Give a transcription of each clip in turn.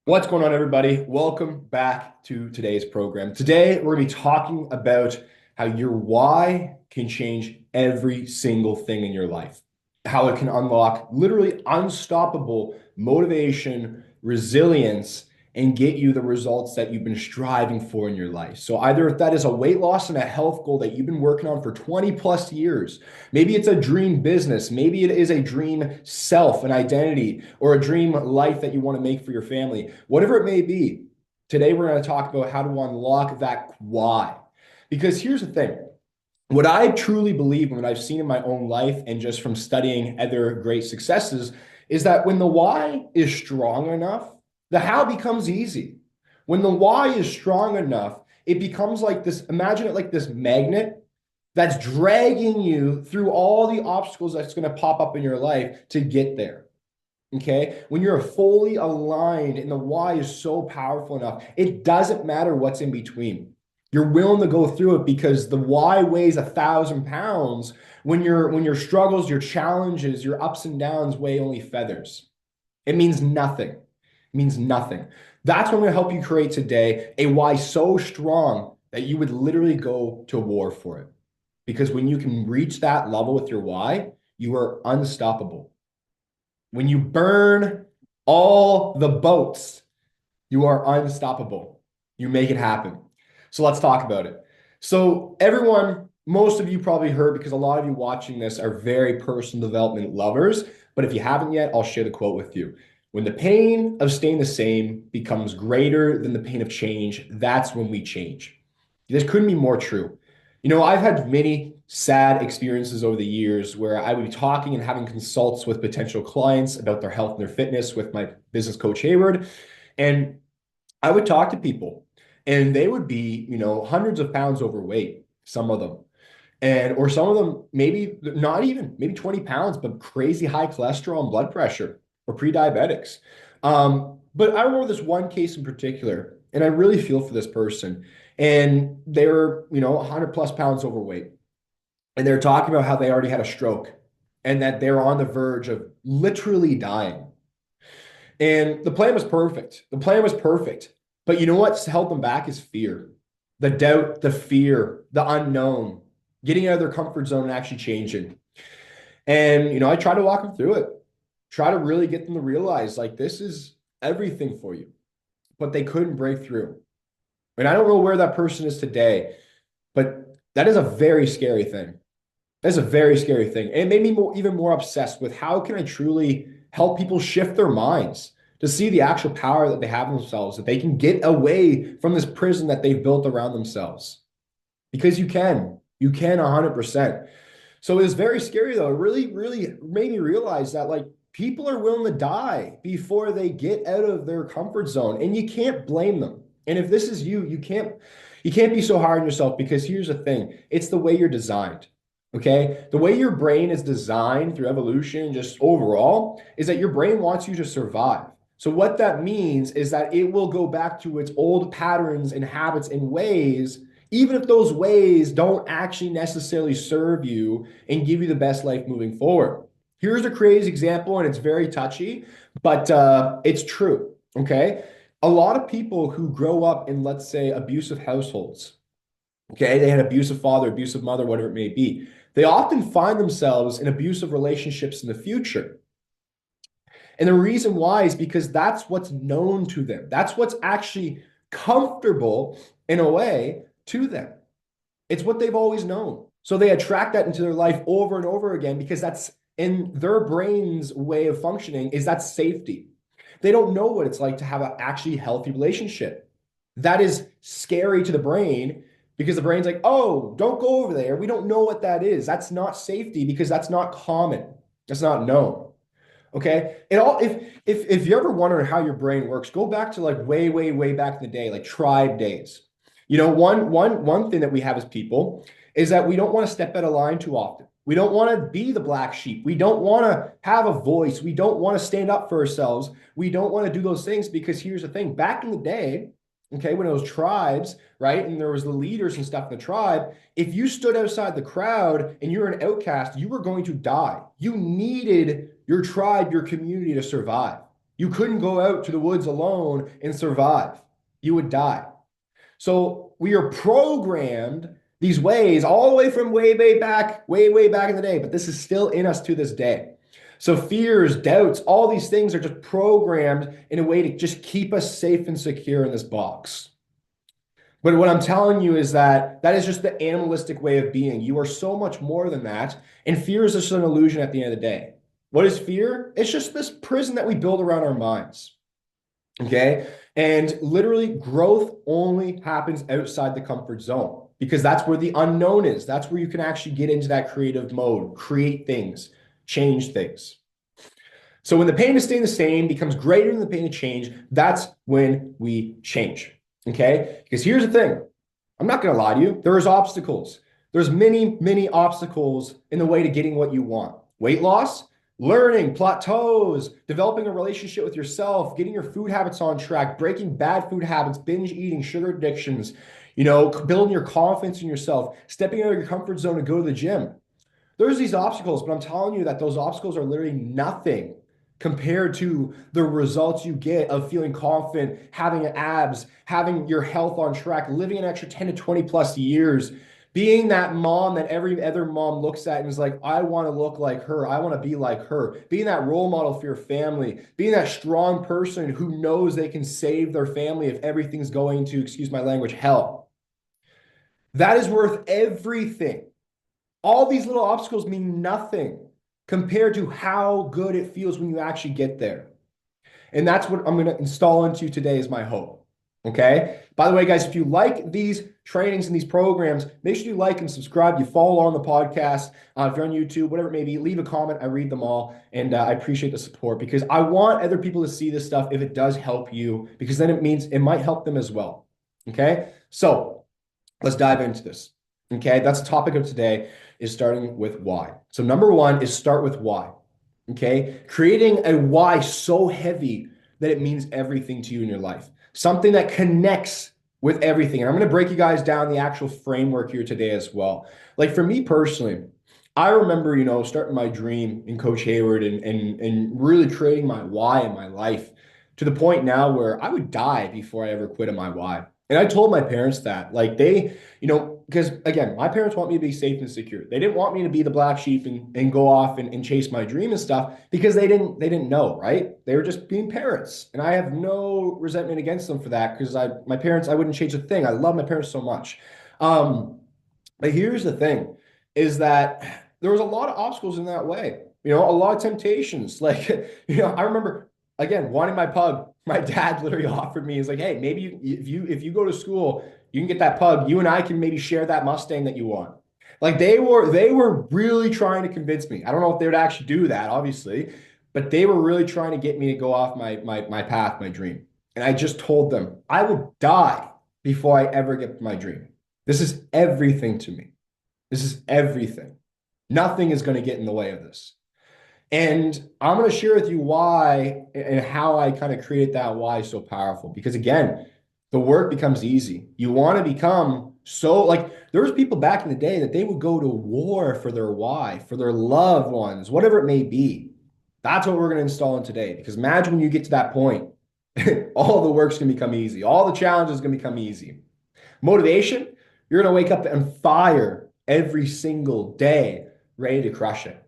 What's going on, everybody? Welcome back to today's program. Today, we're going to be talking about how your why can change every single thing in your life, how it can unlock literally unstoppable motivation, resilience, and get you the results that you've been striving for in your life. So, either if that is a weight loss and a health goal that you've been working on for 20 plus years, maybe it's a dream business. Maybe it is a dream self, an identity, or a dream life that you want to make for your family. Whatever it may be, today we're going to talk about how to unlock that why. Because here's the thing. What I truly believe and what I've seen in my own life and just from studying other great successes is that when the why is strong enough, the how becomes easy. When the why is strong enough, it becomes like this, imagine it like this magnet that's dragging you through all the obstacles that's going to pop up in your life to get there. Okay. When you're fully aligned and the why is so powerful enough, it doesn't matter what's in between. You're willing to go through it because the why weighs 1,000 pounds when your struggles, your challenges, your ups and downs weigh only feathers. It means nothing. It means nothing. That's what I'm going to help you create today, a why so strong that you would literally go to war for it. Because when you can reach that level with your why, you are unstoppable. When you burn all the boats, you are unstoppable. You make it happen. So let's talk about it. So everyone, most of you probably heard because a lot of you watching this are very personal development lovers. But if you haven't yet, I'll share the quote with you. When the pain of staying the same becomes greater than the pain of change, that's when we change. This couldn't be more true. I've had many sad experiences over the years where I would be talking and having consults with potential clients about their health and their fitness with my business coach, Hayward. And I would talk to people and they would be, hundreds of pounds overweight, some of them. Or some of them, maybe not even, maybe 20 pounds, but crazy high cholesterol and blood pressure or pre-diabetics. But I remember this one case in particular, and I really feel for this person. And they were, 100 plus pounds overweight. And they're talking about how they already had a stroke and that they're on the verge of literally dying. And the plan was perfect. The plan was perfect. But you know what's held them back is fear, the doubt, the fear, the unknown, getting out of their comfort zone and actually changing. And, I try to walk them through it, try to really get them to realize like this is everything for you, but they couldn't break through. And I don't know where that person is today, but that is a very scary thing. That's a very scary thing. And it made me even more obsessed with how can I truly help people shift their minds to see the actual power that they have in themselves, that they can get away from this prison that they've built around themselves. Because you can 100%. So it was very scary though. It really, really made me realize that like people are willing to die before they get out of their comfort zone, and you can't blame them. And if this is you, you can't be so hard on yourself because here's the thing, it's the way you're designed. Okay. The way your brain is designed through evolution, just overall, is that your brain wants you to survive. So, what that means is that it will go back to its old patterns and habits and ways, even if those ways don't actually necessarily serve you and give you the best life moving forward. Here's a crazy example, and it's very touchy, but it's true. Okay. A lot of people who grow up in, let's say, abusive households, okay, they had abusive father, abusive mother, whatever it may be, they often find themselves in abusive relationships in the future. And the reason why is because that's what's known to them. That's what's actually comfortable in a way to them. It's what they've always known. So they attract that into their life over and over again because that's in their brain's way of functioning is that safety. They don't know what it's like to have an actually healthy relationship. That is scary to the brain because the brain's like, oh, don't go over there. We don't know what that is. That's not safety because that's not common. That's not known. Okay. It all if you ever wonder how your brain works, go back to like way, way, way back in the day, like tribe days. One thing that we have as people is that we don't want to step out of line too often. We don't want to be the black sheep. We don't want to have a voice. We don't want to stand up for ourselves. We don't want to do those things because here's the thing. Back in the day, okay, when it was tribes, right, and there was the leaders and stuff in the tribe, if you stood outside the crowd and you're an outcast, you were going to die. You needed your tribe, your community to survive. You couldn't go out to the woods alone and survive. You would die. So we are programmed these ways all the way from way back, way back in the day, but this is still in us to this day. So fears, doubts, all these things are just programmed in a way to just keep us safe and secure in this box. But what I'm telling you is that that is just the animalistic way of being. You are so much more than that. And fear is just an illusion at the end of the day. What is fear? It's just this prison that we build around our minds. Okay. And literally, growth only happens outside the comfort zone because that's where the unknown is. That's where you can actually get into that creative mode, create things, change things. So when the pain of staying the same becomes greater than the pain of change, that's when we change. Okay. Because here's the thing. I'm not going to lie to you. There's obstacles. There's many obstacles in the way to getting what you want. Weight loss, learning, plateaus, developing a relationship with yourself, getting your food habits on track, breaking bad food habits, binge eating, sugar addictions, building your confidence in yourself, stepping out of your comfort zone to go to the gym. There's these obstacles, but I'm telling you that those obstacles are literally nothing compared to the results you get of feeling confident, having abs, having your health on track, living an extra 10 to 20 plus years, being that mom that every other mom looks at and is like, I want to look like her. I want to be like her. Being that role model for your family, being that strong person who knows they can save their family if everything's going to, excuse my language, hell. That is worth everything. All these little obstacles mean nothing compared to how good it feels when you actually get there. And that's what I'm going to install into you today is my hope. Okay. By the way, guys, if you like these trainings and these programs, make sure you like and subscribe. You follow on the podcast. If you're on YouTube, whatever it may be, leave a comment. I read them all. And I appreciate the support because I want other people to see this stuff if it does help you, because then it means it might help them as well. Okay. So let's dive into this. Okay. That's the topic of today, is starting with why. So number one is start with why. Okay. Creating a why so heavy that it means everything to you in your life. Something that connects with everything. And I'm going to break you guys down the actual framework here today as well. Like for me personally, I remember, starting my dream in Coach Hayward and really creating my why in my life to the point now where I would die before I ever quit on my why. And I told my parents that, like they, because again, my parents want me to be safe and secure. They didn't want me to be the black sheep and go off and chase my dream and stuff because they didn't know, right? They were just being parents. And I have no resentment against them for that because my parents, I wouldn't change a thing. I love my parents so much. But here's the thing is that there was a lot of obstacles in that way, a lot of temptations. Like, I remember again, wanting my pug, my dad literally offered me, he's like, hey, maybe if you go to school, you can get that pug. You and I can maybe share that Mustang that you want. Like they were really trying to convince me. I don't know if they would actually do that, obviously, but they were really trying to get me to go off my path, my dream. And I just told them I would die before I ever get my dream. This is everything to me. This is everything. Nothing is going to get in the way of this. And I'm going to share with you why and how I kind of created that why so powerful. Because again, the work becomes easy. You want to become so like there was people back in the day that they would go to war for their why, for their loved ones, whatever it may be. That's what we're going to install in today. Because imagine when you get to that point, all the work's going to become easy. All the challenges are going to become easy. Motivation, you're going to wake up on fire every single day, ready to crush it.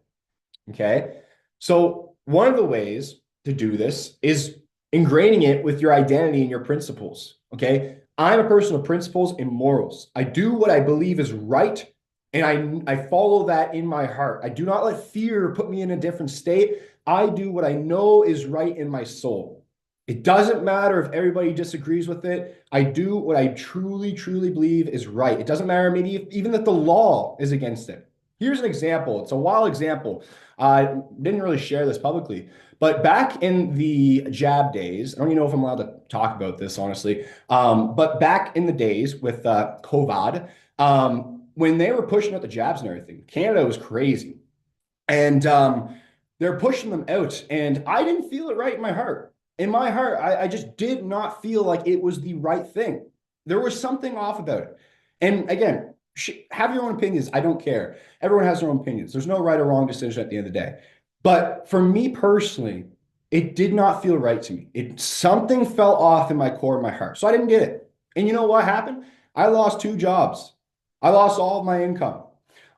Okay. So one of the ways to do this is ingraining it with your identity and your principles. Okay. I'm a person of principles and morals. I do what I believe is right. And I follow that in my heart. I do not let fear put me in a different state. I do what I know is right in my soul. It doesn't matter if everybody disagrees with it. I do what I truly believe is right. It doesn't matter maybe even that the law is against it. Here's an example. It's a wild example. I didn't really share this publicly, but back in the jab days, I don't even know if I'm allowed to talk about this, honestly. But back in the days with COVID, when they were pushing out the jabs and everything, Canada was crazy. And they're pushing them out. And I didn't feel it right in my heart. In my heart, I just did not feel like it was the right thing. There was something off about it. And again, have your own opinions. I don't care. Everyone has their own opinions. There's no right or wrong decision at the end of the day. But for me personally, It did not feel right to me. Something fell off in my core of my heart. So I didn't get it. And you know what happened? I lost two jobs. I lost all of my income.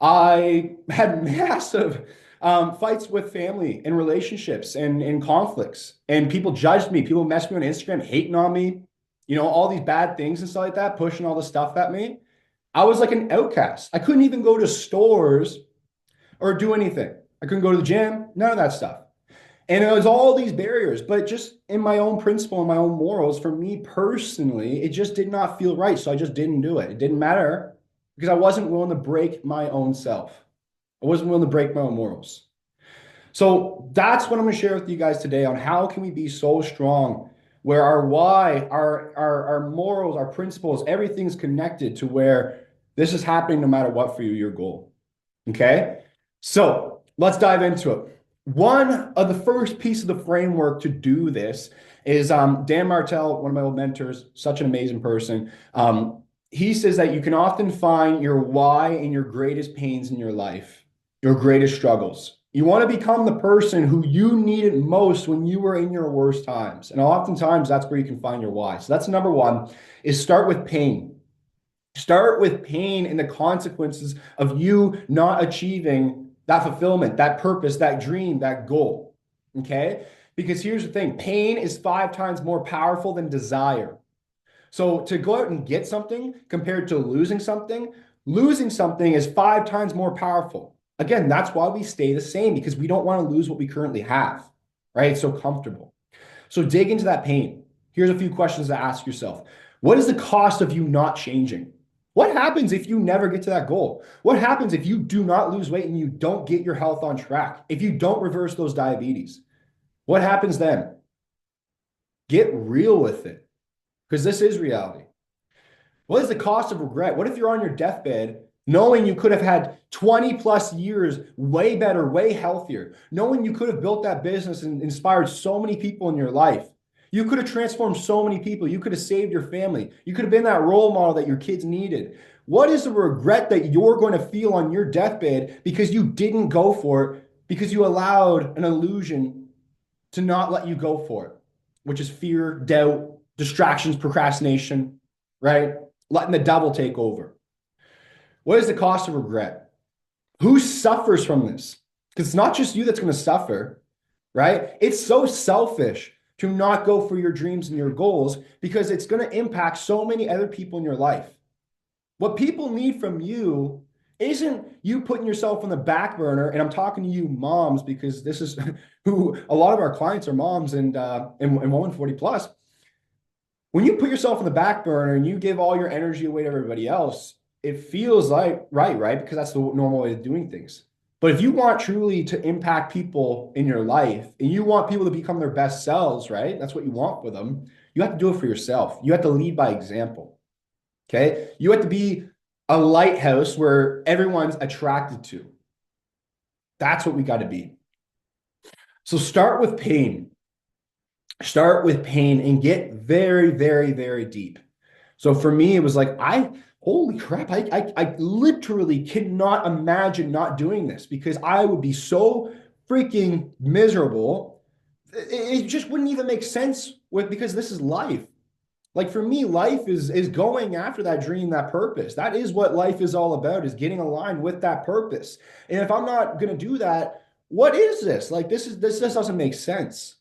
I had massive fights with family and relationships and conflicts. And people judged me. People messed me on Instagram, hating on me, all these bad things and stuff like that, pushing all the stuff at me. I was like an outcast. I couldn't even go to stores or do anything. I couldn't go to the gym, none of that stuff. And it was all these barriers, but just in my own principle and my own morals, for me personally, it just did not feel right. So I just didn't do it. It didn't matter because I wasn't willing to break my own self. I wasn't willing to break my own morals. So that's what I'm going to share with you guys today on how can we be so strong where our why, our morals, our principles, everything's connected to where this is happening no matter what for you, your goal. Okay? So let's dive into it. One of the first piece of the framework to do this is Dan Martell, one of my old mentors, such an amazing person. He says that you can often find your why in your greatest pains in your life, your greatest struggles. You want to become the person who you needed most when you were in your worst times. And oftentimes that's where you can find your why. So that's number one, is start with pain. Start with pain and the consequences of you not achieving that fulfillment, that purpose, that dream, that goal. Okay? Because here's the thing, pain is 5 times more powerful than desire. So to go out and get something compared to losing something is 5 times more powerful. Again, that's why we stay the same because we don't want to lose what we currently have, right? It's so comfortable. So dig into that pain. Here's a few questions to ask yourself. What is the cost of you not changing? What happens if you never get to that goal? What happens if you do not lose weight and you don't get your health on track? If you don't reverse those diabetes? What happens then? Get real with it because this is reality. What is the cost of regret? What if you're on your deathbed knowing you could have had 20 plus years way better, way healthier, knowing you could have built that business and inspired so many people in your life? You could have transformed so many people. You could have saved your family. You could have been that role model that your kids needed. What is the regret that you're going to feel on your deathbed because you didn't go for it, because you allowed an illusion to not let you go for it, which is fear, doubt, distractions, procrastination, right? Letting the devil take over. What is the cost of regret? Who suffers from this? Because it's not just you that's going to suffer, right? It's so selfish to not go for your dreams and your goals because it's going to impact so many other people in your life. What people need from you isn't you putting yourself on the back burner. And I'm talking to you moms because this is who a lot of our clients are moms and women 40 plus. When you put yourself on the back burner and you give all your energy away to everybody else, it feels like right? Because that's the normal way of doing things. But if you want truly to impact people in your life and you want people to become their best selves, right? That's what you want for them. You have to do it for yourself. You have to lead by example. Okay? You have to be a lighthouse where everyone's attracted to. That's what we got to be. So start with pain. Start with pain and get very, very, very deep. So for me, it was like, holy crap, I literally cannot imagine not doing this because I would be so freaking miserable. It just wouldn't even make sense because this is life. Like for me, life is going after that dream, that purpose. That is what life is all about, is getting aligned with that purpose. And if I'm not going to do that, what is this? Like this doesn't make sense.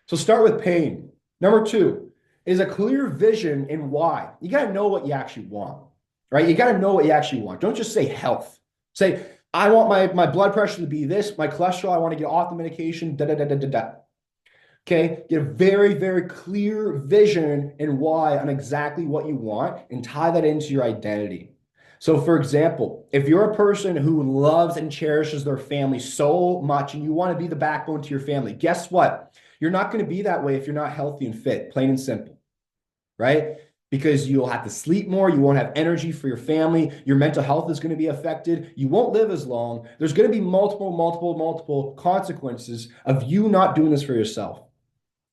So start with pain. Number 2 is a clear vision and why. You got to know what you actually want, right? You got to know what you actually want. Don't just say health. Say, I want my blood pressure to be this, my cholesterol, I want to get off the medication, da, da, da, da, da, da. Okay, get a very, very clear vision and why on exactly what you want and tie that into your identity. So for example, if you're a person who loves and cherishes their family so much and you want to be the backbone to your family, guess what? You're not going to be that way if you're not healthy and fit, plain and simple, right? Because you'll have to sleep more. You won't have energy for your family. Your mental health is going to be affected. You won't live as long. There's going to be multiple consequences of you not doing this for yourself.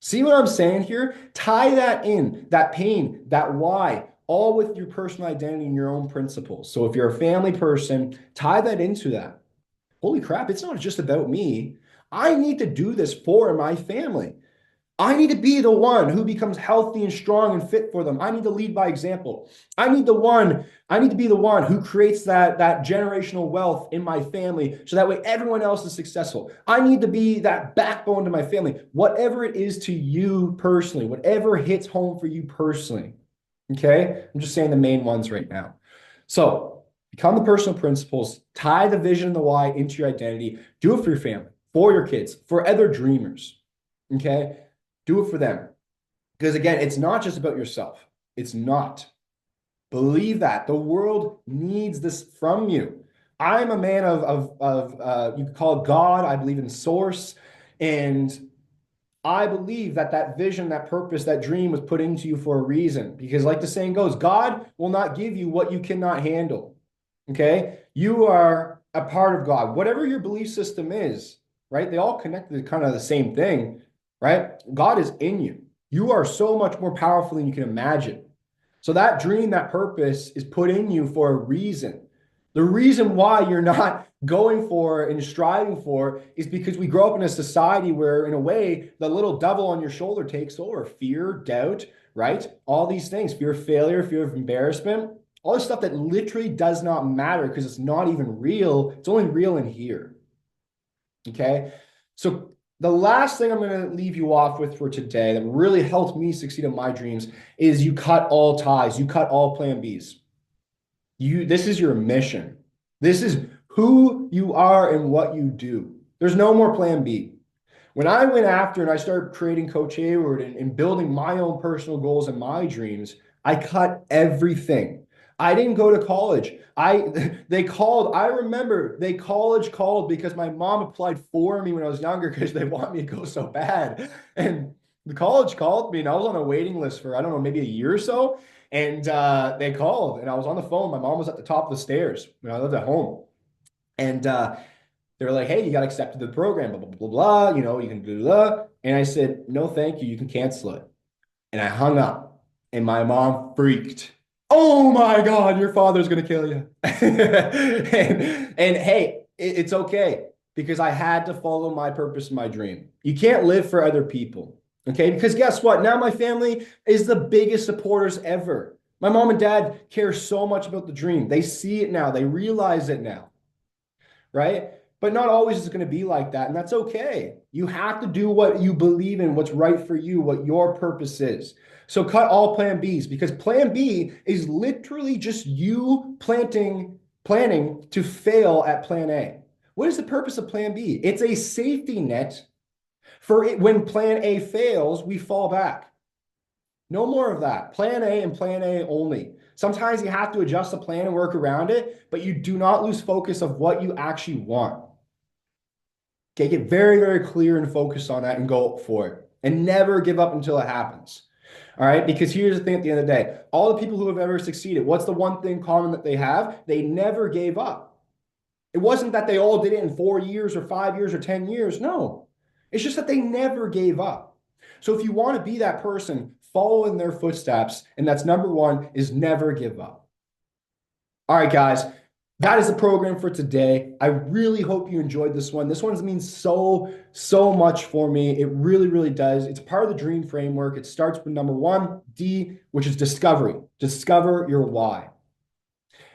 See what I'm saying here? Tie that in, that pain, that why, all with your personal identity and your own principles. So if you're a family person, tie that into that. Holy crap, it's not just about me. I need to do this for my family. I need to be the one who becomes healthy and strong and fit for them. I need to lead by example. I need to be the one who creates that generational wealth in my family so that way everyone else is successful. I need to be that backbone to my family. Whatever it is to you personally, whatever hits home for you personally. Okay? I'm just saying the main ones right now. So, become the personal principles, tie the vision and the why into your identity. Do it for your family, for your kids, for other dreamers. Okay? Do it for them. Because again, it's not just about yourself. It's not. Believe that. The world needs this from you. I'm a man of you could call it God. I believe in source. And I believe that that vision, that purpose, that dream was put into you for a reason. Because like the saying goes, God will not give you what you cannot handle. Okay? You are a part of God. Whatever your belief system is, right? They all connect to kind of the same thing, right? God is in you. You are so much more powerful than you can imagine. So that dream, that purpose is put in you for a reason. The reason why you're not going for and striving for is because we grow up in a society where, in a way, the little devil on your shoulder takes over fear, doubt, right? All these things, fear of failure, fear of embarrassment, all this stuff that literally does not matter because it's not even real. It's only real in here. Okay. So the last thing I'm going to leave you off with for today that really helped me succeed in my dreams is you cut all ties, you cut all plan Bs. This is your mission. This is who you are and what you do. There's no more plan B. When I went after and I started creating Coach Hayward and building my own personal goals and my dreams, I cut everything. I didn't go to college. I remember they college called because my mom applied for me when I was younger because they want me to go so bad. And the college called me and I was on a waiting list for, I don't know, maybe a year or so. And they called and I was on the phone. My mom was at the top of the stairs when I lived at home. And they were like, hey, you got accepted to the program, blah, blah, blah, blah, you know, you can do that. And I said, no, thank you. You can cancel it. And I hung up and my mom freaked. Oh my God, your father's going to kill you. And hey, it's okay because I had to follow my purpose and my dream. You can't live for other people. Okay. Because guess what? Now my family is the biggest supporters ever. My mom and dad care so much about the dream. They see it now. They realize it now. Right? But not always is it going to be like that. And that's okay. You have to do what you believe in, what's right for you, what your purpose is. So cut all plan Bs because plan B is literally just you planning to fail at plan A. What is the purpose of plan B? It's a safety net for it. When plan A fails, we fall back. No more of that. Plan A and plan A only. Sometimes you have to adjust the plan and work around it, but you do not lose focus of what you actually want. Okay, get very, very clear and focused on that and go for it. And never give up until it happens. All right, because here's the thing at the end of the day. All the people who have ever succeeded, what's the one thing common that they have? They never gave up. It wasn't that they all did it in 4 years or 5 years or 10 years. No, it's just that they never gave up. So if you want to be that person, follow in their footsteps. And that's number one is never give up. All right, guys, that is the program for today. I really hope you enjoyed this one. This one means so, so much for me. It really, really does. It's part of the dream framework. It starts with number one, D, which is discovery. Discover your why.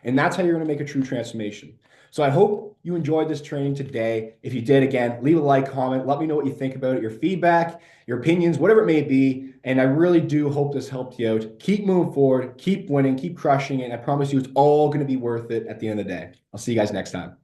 And that's how you're going to make a true transformation. So I hope you enjoyed this training today. If you did, again, leave a like, comment. Let me know what you think about it, your feedback, your opinions, whatever it may be. And I really do hope this helped you out. Keep moving forward, keep winning, keep crushing it. And I promise you it's all going to be worth it at the end of the day. I'll see you guys next time.